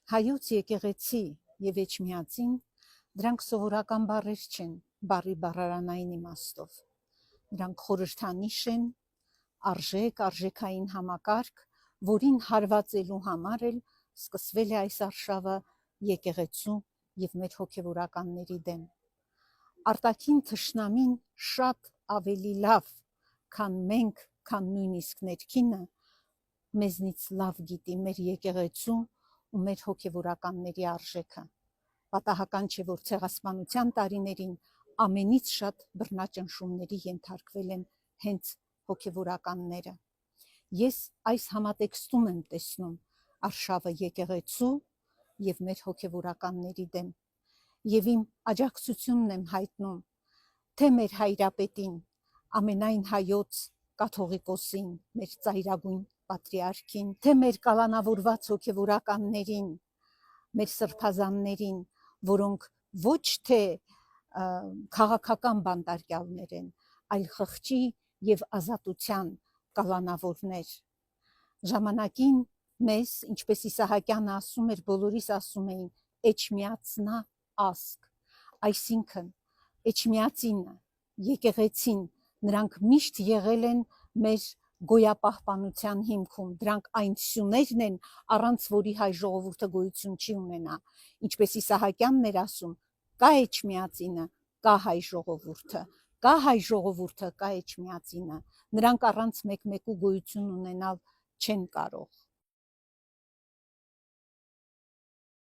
Հայոց եկեղեցի եւ Էջմիածին դրանք սովորական բառեր չեն, բառի բառարանային իմաստով։ Դրանք խորհրդանիշ են, արժեք, արժեքային համակարգ, որին հարվածելու համար էլ սկսվել է այս արշավը եկեղեցու եւ մեր հոգեվորականների դեմ։ Արտաքին թշնամին շատ ավելի լավ, քան մենք, քան նույնիսկ ներքինը, մեզնից լավ գիտի մեր եկեղեցու ու մեր հոգեվորականների արժեքը։ Պատահական չէ, որ ցեղասպանության տարիներին ամենից շատ բռնաճնշումների ենթարկվել են հենց հոգեվորականները։ Ես այս համատեքստում եմ տեսնում արշավը եկեղեցու եւ մեր հոգեվորականների դեմ։ Եվ իմ աջակցությունն եմ հայտնում թե մեր հայրապետին, ամենայն հայոց կաթողիկոսին, մեր ծայրագույն պատրիարքին, թե մեր կալանավորված հոգեվորականներին, մեր սրբազաններին, որոնք ոչ թե քաղաքական բանտարկյալներ են, այլ խղճի եւ ազատության կալանավորներ։ Ժամանակին մեզ, ինչպես Իսահակյանը ասում էր, բոլորիս ասում էին Էջմիածնա ասկ, այսինքն Էջմիածինը, եկեղեցին, նրանք միշտ եղել են մեր գոյապահպանության հիմքում, դրանք այն սյուներն են, առանց որի հայ ժողովուրդը գոյություն չի ունենա, ինչպես Իսահակյանն էր ասում, կա Էջմիածինը, կա հայ ժողովուրդը, կա հայ ժողովուրդը, կա Էջմիածինը, նրանք առանց մեկ-մեկու գոյություն ունենալ չեն կարող։